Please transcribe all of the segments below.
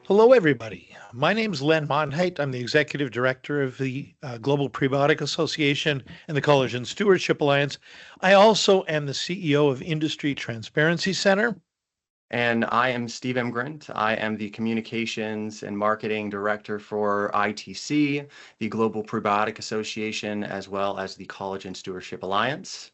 Hello, everybody. My name's Len Monheit. I'm the Executive Director of the Global Prebiotic Association and the Collagen Stewardship Alliance. I also am the CEO of Industry Transparency Center. And I am Steve Imgrund. I am the Communications and Marketing Director for ITC, the Global Prebiotic Association, as well as the Collagen Stewardship Alliance.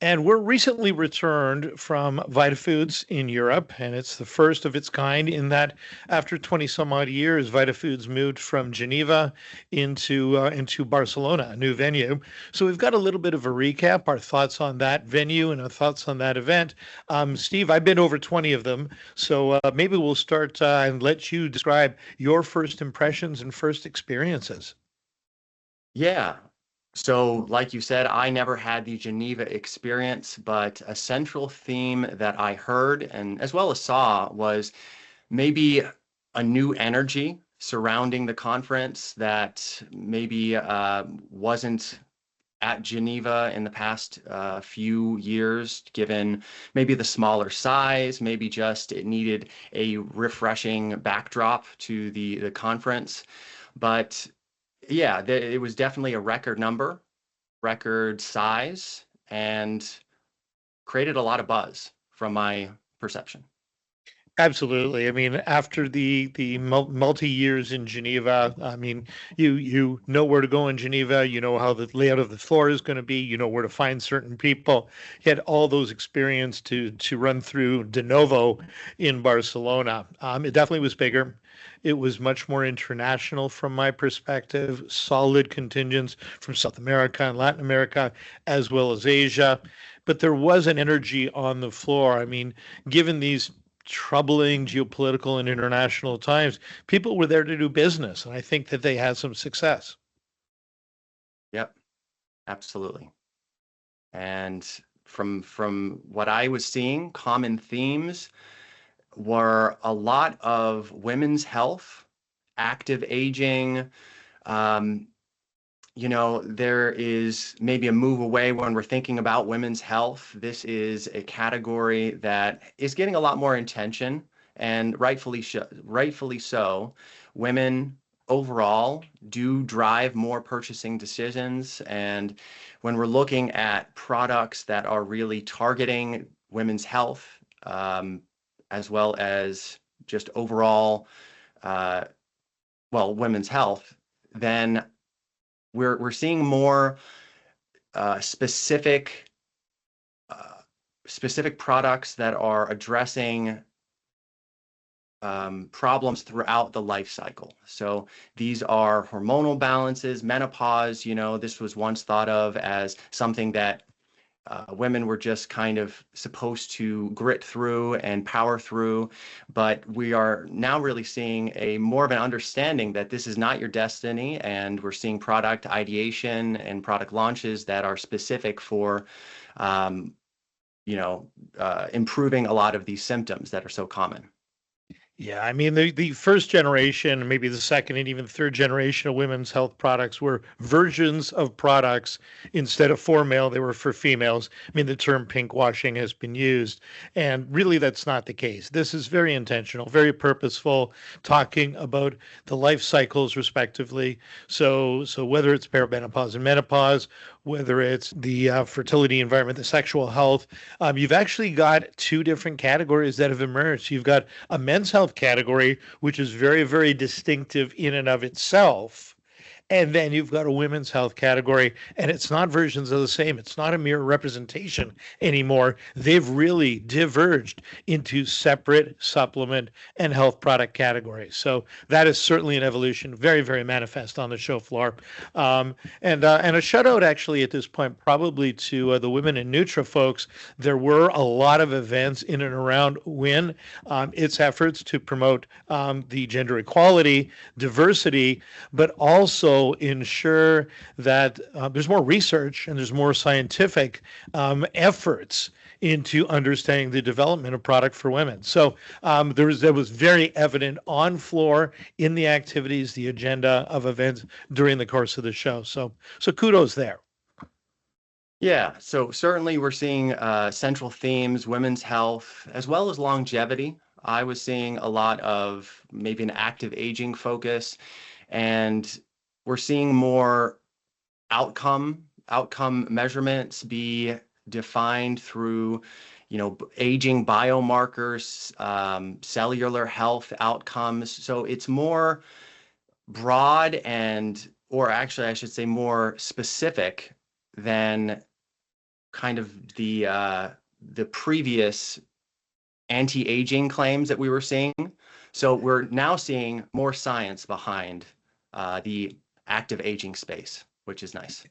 And we're recently returned from Vitafoods in Europe, and it's the first of its kind in that after 20 some odd years, Vitafoods moved from Geneva into Barcelona, a new venue. So we've got a little bit of a recap, our thoughts on that venue and our thoughts on that event. Steve, I've been over 20 of them, so maybe we'll start and let you describe your first impressions and first experiences. Yeah. So, like you said, I never had the Geneva experience, but a central theme that I heard and as well as saw was maybe a new energy surrounding the conference that maybe wasn't at Geneva in the past few years, given maybe the smaller size, maybe just it needed a refreshing backdrop to the conference. But yeah, it was definitely a record number, record size, and created a lot of buzz from my perception. Absolutely. I mean, after the multi years in Geneva, I mean, you know where to go in Geneva. You know how the layout of the floor is going to be. You know where to find certain people. You had all those experience to run through de novo in Barcelona. It definitely was bigger. It was much more international from my perspective. Solid contingents from South America and Latin America, as well as Asia. But there was an energy on the floor. I mean, given these troubling geopolitical and international times, people were there to do business, and I think that they had some success. Yep, absolutely. And from what I was seeing, common themes were a lot of women's health, active aging. Um, there is maybe a move away when we're thinking about women's health. This is a category that is getting a lot more attention, and rightfully so. Women overall do drive more purchasing decisions, and when we're looking at products that are really targeting women's health, as well as just overall, uh, women's health, then we're seeing more specific specific products that are addressing problems throughout the life cycle. So these are hormonal balances, menopause. This was once thought of as something that women were just kind of supposed to grit through and power through, but we are now really seeing a more of an understanding that this is not your destiny, and we're seeing product ideation and product launches that are specific for, improving a lot of these symptoms that are so common. Yeah, I mean the first generation, maybe the second and even third generation of women's health products were versions of products instead of for male, they were for females. I mean the term pink washing has been used, and really that's not the case. This is very intentional, very purposeful, talking about the life cycles respectively. So whether it's perimenopause and menopause, whether it's the fertility environment, the sexual health, you've actually got two different categories that have emerged. You've got a men's health category, which is very, very distinctive in and of itself. And then you've got a women's health category, and it's not versions of the same. It's not a mere representation anymore. They've really diverged into separate supplement and health product categories. So that is certainly an evolution, very, very manifest on the show floor. And a shout out actually at this point, probably to the Women in Nutra folks. There were a lot of events in and around WIN, its efforts to promote the gender equality, diversity, but also ensure that there's more research and there's more scientific efforts into understanding the development of product for women. So that was very evident on floor in the activities, the agenda of events during the course of the show. So kudos there. Yeah, so certainly we're seeing central themes, women's health, as well as longevity. I was seeing a lot of maybe an active aging focus, and we're seeing more outcome measurements be defined through, aging biomarkers, cellular health outcomes. So it's more broad or actually, I should say more specific than kind of the previous anti-aging claims that we were seeing. So we're now seeing more science behind the active aging space, which is nice.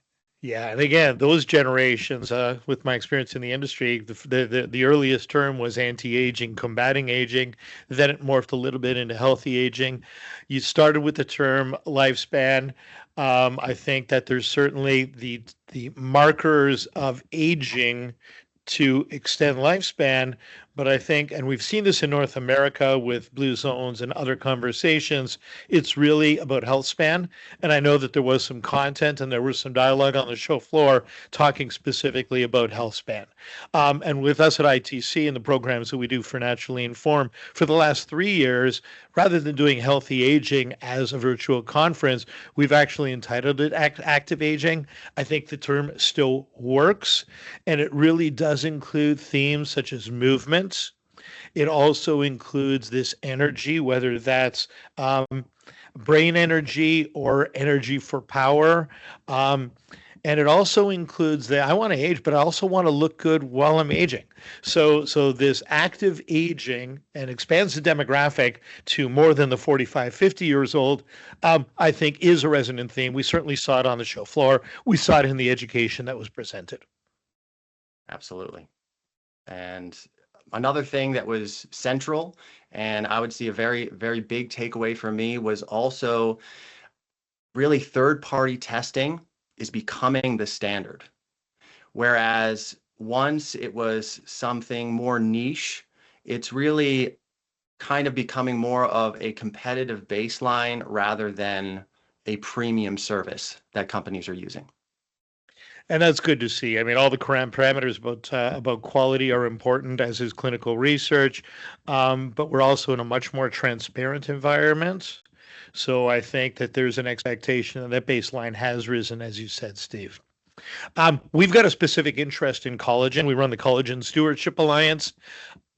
Yeah, and again, those generations, with my experience in the industry, the earliest term was anti-aging, combating aging. Then it morphed a little bit into healthy aging. You started with the term lifespan. I think that there's certainly the markers of aging to extend lifespan. But I think, and we've seen this in North America with blue zones and other conversations, it's really about health span. And I know that there was some content and there was some dialogue on the show floor talking specifically about health span. And with us at ITC and the programs that we do for Naturally Informed, for the last 3 years, rather than doing healthy aging as a virtual conference, we've actually entitled it Active Aging. I think the term still works, and it really does include themes such as movement. It also includes this energy, whether that's brain energy or energy for power. And it also includes the I want to age, but I also want to look good while I'm aging. So this active aging and expands the demographic to more than the 45, 50 years old, I think is a resonant theme. We certainly saw it on the show floor. We saw it in the education that was presented. Absolutely. And another thing that was central, and I would see a very, very big takeaway for me, was also really third-party testing is becoming the standard. Whereas once it was something more niche, it's really kind of becoming more of a competitive baseline rather than a premium service that companies are using. And that's good to see. I mean, all the parameters about quality are important, as is clinical research, but we're also in a much more transparent environment. So I think that there's an expectation that baseline has risen, as you said, Steve. We've got a specific interest in collagen. We run the Collagen Stewardship Alliance.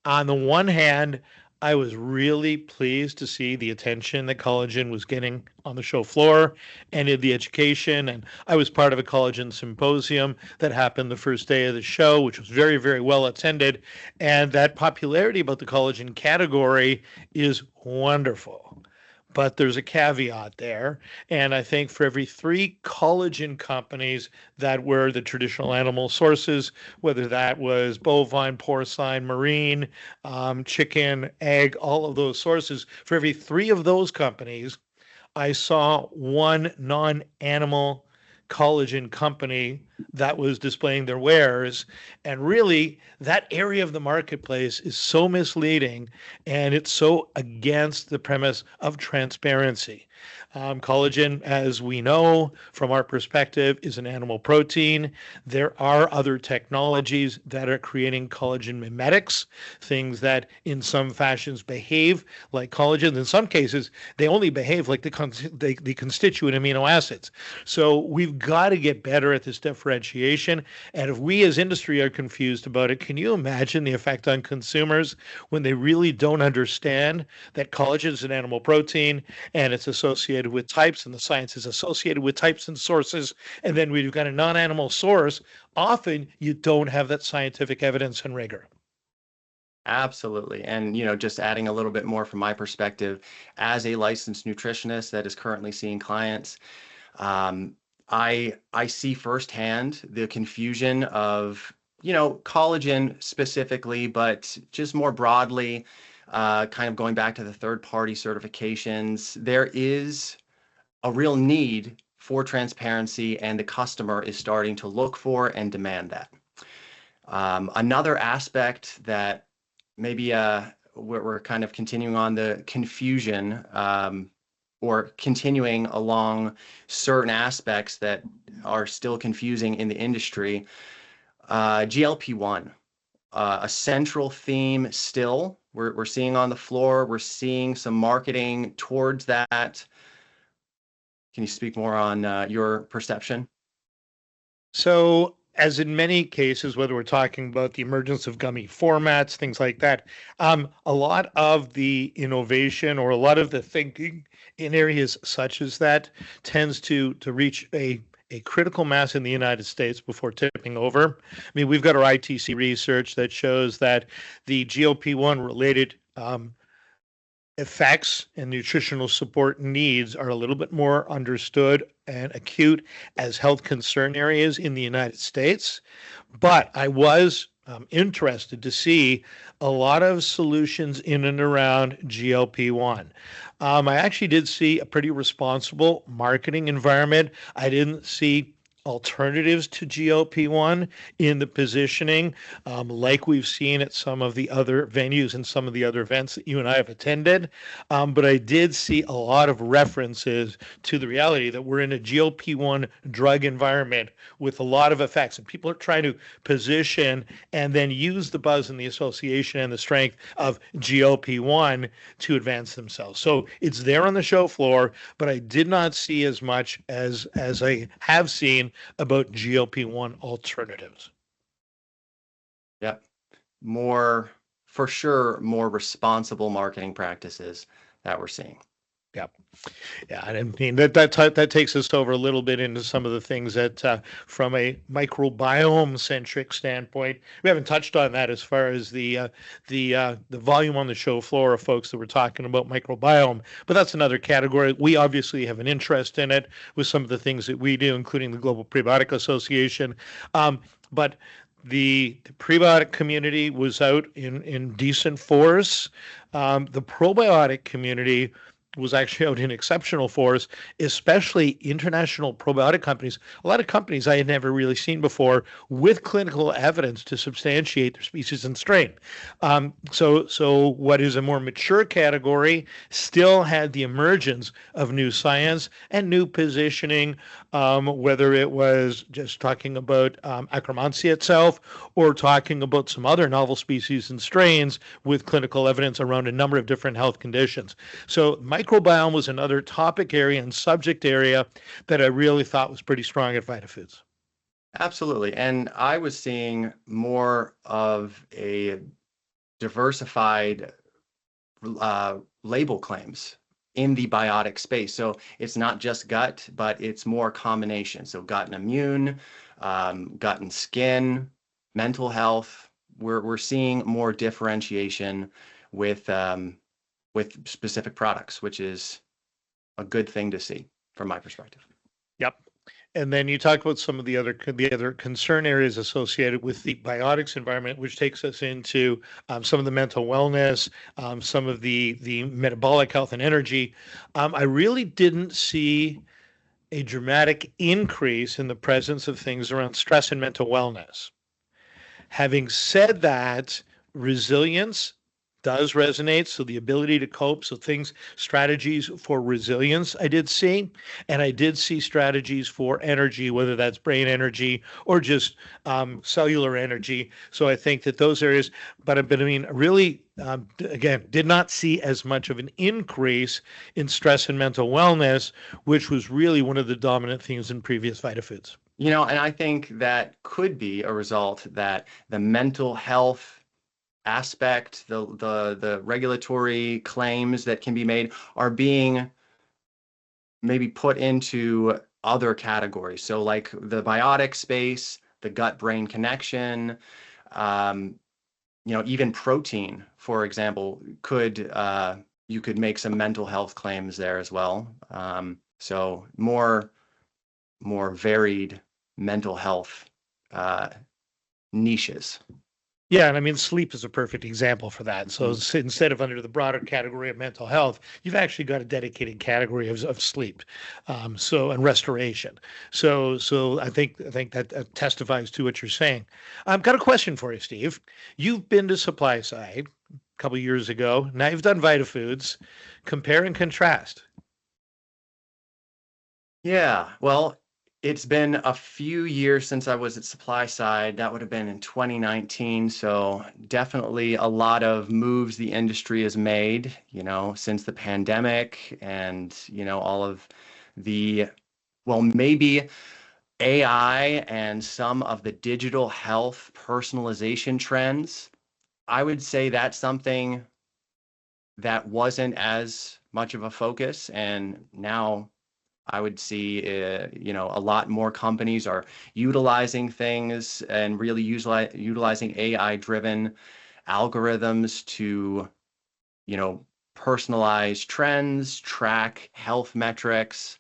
On the one hand, I was really pleased to see the attention that collagen was getting on the show floor and in the education. And I was part of a collagen symposium that happened the first day of the show, which was very, very well attended. And that popularity about the collagen category is wonderful. But there's a caveat there. And I think for every 3 collagen companies that were the traditional animal sources, whether that was bovine, porcine, marine, chicken, egg, all of those sources, for every 3 of those companies, I saw one non-animal collagen company that was displaying their wares. And really, that area of the marketplace is so misleading and it's so against the premise of transparency. Collagen, as we know from our perspective, is an animal protein. There are other technologies that are creating collagen mimetics, things that in some fashions behave like collagen. In some cases, they only behave like the constituent amino acids. So we've got to get better at this differentiation. And if we as industry are confused about it, can you imagine the effect on consumers when they really don't understand that collagen is an animal protein and it's associated with types, and the science is associated with types and sources, and then we've got a non-animal source, often you don't have that scientific evidence and rigor. Absolutely. And, just adding a little bit more from my perspective, as a licensed nutritionist that is currently seeing clients, I see firsthand the confusion of, collagen specifically, but just more broadly, kind of going back to the third-party certifications, there is a real need for transparency, and the customer is starting to look for and demand that. Another aspect that maybe we're kind of continuing on the confusion, or continuing along certain aspects that are still confusing in the industry, GLP-1. A central theme still we're seeing on the floor. We're seeing some marketing towards that. Can you speak more on your perception? So, as in many cases, whether we're talking about the emergence of gummy formats, things like that, a lot of the innovation or a lot of the thinking in areas such as that tends to reach a critical mass in the United States before tipping over. I mean, we've got our ITC research that shows that the GLP-1 related effects and nutritional support needs are a little bit more understood and acute as health concern areas in the United States. But I was interested to see a lot of solutions in and around GLP-1. I actually did see a pretty responsible marketing environment. I didn't see alternatives to GLP-1 in the positioning, like we've seen at some of the other venues and some of the other events that you and I have attended. But I did see a lot of references to the reality that we're in a GLP-1 drug environment with a lot of effects, and people are trying to position and then use the buzz and the association and the strength of GLP-1 to advance themselves. So it's there on the show floor, but I did not see as much as I have seen about GLP-1 alternatives. Yep. More, for sure, more responsible marketing practices that we're seeing. Yep. Yeah, I mean that takes us over a little bit into some of the things that, from a microbiome centric standpoint, we haven't touched on that as far as the volume on the show floor of folks that were talking about microbiome. But that's another category. We obviously have an interest in it with some of the things that we do, including the Global Prebiotic Association. But the prebiotic community was out in decent force. The probiotic community was actually out in exceptional force, especially international probiotic companies. A lot of companies I had never really seen before with clinical evidence to substantiate their species and strain. So what is a more mature category still had the emergence of new science and new positioning, whether it was just talking about Akkermansia itself or talking about some other novel species and strains with clinical evidence around a number of different health conditions. So microbiome was another topic area and subject area that I really thought was pretty strong at Vitafoods. Absolutely. And I was seeing more of a diversified label claims in the biotic space. So it's not just gut, but it's more combination. So gut and immune, gut and skin, mental health. We're seeing more differentiation with specific products, which is a good thing to see from my perspective. Yep. And then you talk about some of the other concern areas associated with the biotics environment, which takes us into some of the mental wellness, some of the metabolic health and energy. I really didn't see a dramatic increase in the presence of things around stress and mental wellness. Having said that, resilience does resonate. So the ability to cope. So strategies for resilience, I did see. And I did see strategies for energy, whether that's brain energy or just cellular energy. So I think that those areas, but I mean, really, again, did not see as much of an increase in stress and mental wellness, which was really one of the dominant themes in previous Vitafoods. And I think that could be a result that the mental health aspect, the regulatory claims that can be made are being maybe put into other categories. So like the biotic space, the gut-brain connection, even protein, for example, you could make some mental health claims there as well. So more varied mental health niches. Yeah, and I mean, sleep is a perfect example for that. So instead of under the broader category of mental health, you've actually got a dedicated category of sleep, and restoration. So I think that testifies to what you're saying. I've got a question for you, Steve. You've been to SupplySide a couple of years ago. Now you've done Vitafoods. Compare and contrast. Yeah, well, It's been a few years since I was at SupplySide. That would have been in 2019. So definitely a lot of moves the industry has made, since the pandemic and, all of the, well, maybe AI and some of the digital health personalization trends. I would say that's something that wasn't as much of a focus. And now I would see, a lot more companies are utilizing things and really utilizing AI-driven algorithms to, you know, personalize trends, track health metrics.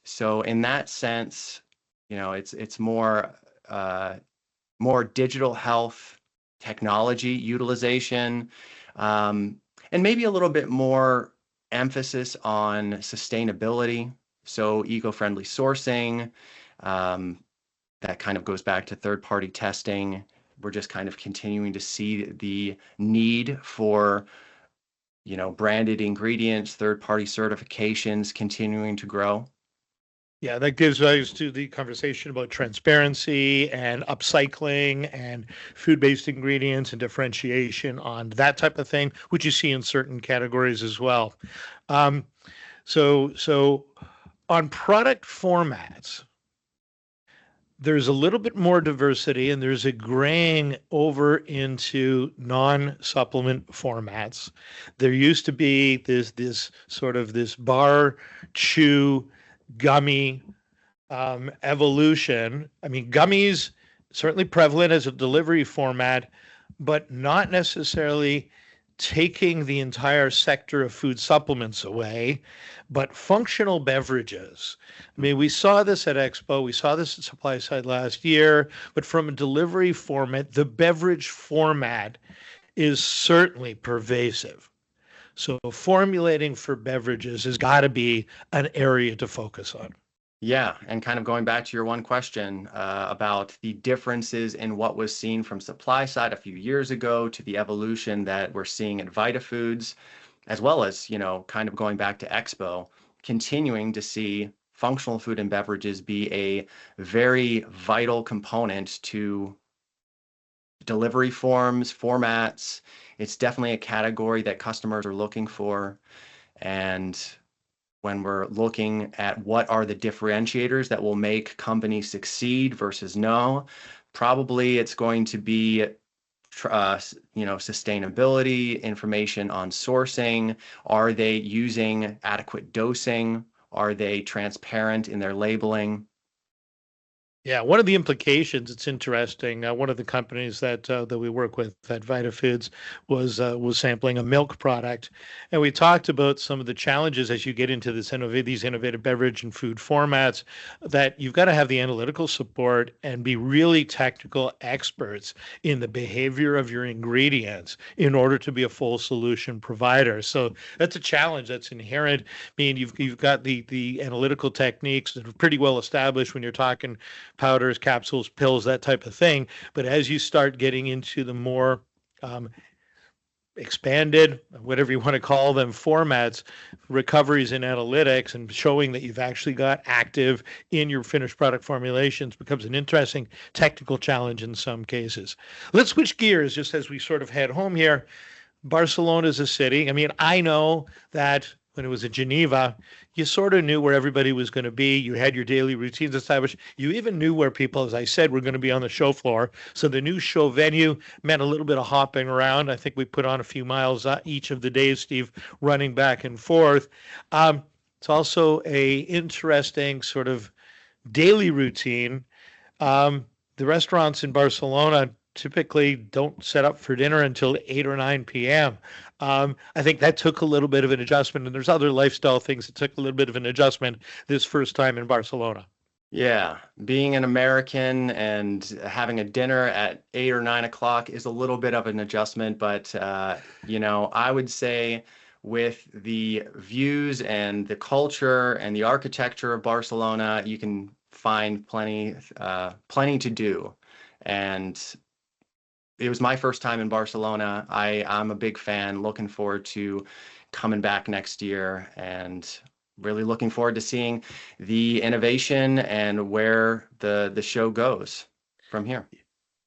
So in that sense, it's more digital health technology utilization, um, and maybe a little bit more emphasis on sustainability. So eco-friendly sourcing, um, that kind of goes back to third-party testing. We're just kind of continuing to see the need for, branded ingredients, third-party certifications continuing to grow. Yeah, that gives rise to the conversation about transparency and upcycling and food-based ingredients and differentiation on that type of thing, which you see in certain categories as well. Um, so on product formats, there's a little bit more diversity and there's a graying over into non-supplement formats. There used to be this sort of this bar chew gummy evolution. I mean, gummies certainly prevalent as a delivery format, but not necessarily taking the entire sector of food supplements away, but functional beverages. I mean, we saw this at Expo, we saw this at SupplySide last year, but from a delivery format, the beverage format is certainly pervasive. So formulating for beverages has got to be an area to focus on. Yeah, and kind of going back to your one question about the differences in what was seen from SupplySide a few years ago to the evolution that we're seeing at Vitafoods, as well as, kind of going back to Expo, continuing to see functional food and beverages be a very vital component to delivery forms, formats. It's definitely a category that customers are looking for. And when we're looking at what are the differentiators that will make companies succeed versus no, probably it's going to be sustainability, information on sourcing. Are they using adequate dosing? Are they transparent in their labeling? Yeah, one of the implications, it's interesting. One of the companies that we work with at Vitafoods was sampling a milk product, and we talked about some of the challenges as you get into these innovative beverage and food formats. That you've got to have the analytical support and be really technical experts in the behavior of your ingredients in order to be a full solution provider. So that's a challenge that's inherent. I mean, you've got the analytical techniques that are pretty well established when you're talking powders, capsules, pills, that type of thing. But as you start getting into the more expanded, whatever you want to call them, formats, recoveries in analytics, and showing that you've actually got active in your finished product formulations becomes an interesting technical challenge in some cases. Let's switch gears just as we sort of head home here. Barcelona is a city. I mean, I know that when it was in Geneva, you sort of knew where everybody was going to be. You had your daily routines established. You even knew where people, as I said, were going to be on the show floor. So the new show venue meant a little bit of hopping around. I think we put on a few miles each of the days, Steve, running back and forth. It's also a interesting sort of daily routine. The restaurants in Barcelona typically don't set up for dinner until 8 or 9 p.m. I think that took a little bit of an adjustment, and there's other lifestyle things that took a little bit of an adjustment this first time in Barcelona. Yeah, being an American and having a dinner at 8 or 9 o'clock is a little bit of an adjustment, but I would say with the views and the culture and the architecture of Barcelona, you can find plenty to do. And it was my first time in Barcelona. I'm a big fan, looking forward to coming back next year and really looking forward to seeing the innovation and where the show goes from here.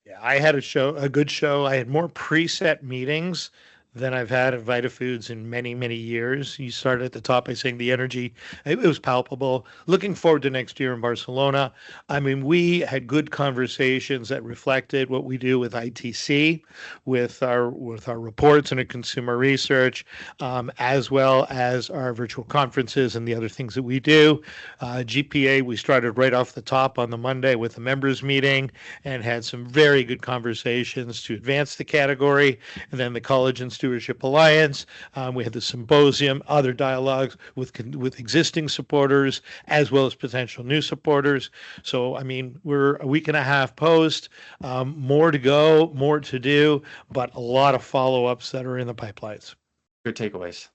Yeah, I had a good show. I had more preset meetings than I've had at Vitafoods in many, many years. You started at the top by saying the energy, it was palpable. Looking forward to next year in Barcelona. I mean, we had good conversations that reflected what we do with ITC, with our reports and our consumer research, as well as our virtual conferences and the other things that we do. GPA, we started right off the top on the Monday with the members meeting and had some very good conversations to advance the category. And then the Collagen Stewardship Alliance, we had the symposium, other dialogues with existing supporters as well as potential new supporters. So, I mean, we're a week and a half post, more to go, more to do, but a lot of follow-ups that are in the pipelines. Good takeaways.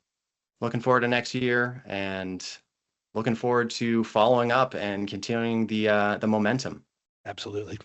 Looking forward to next year and looking forward to following up and continuing the momentum. Absolutely.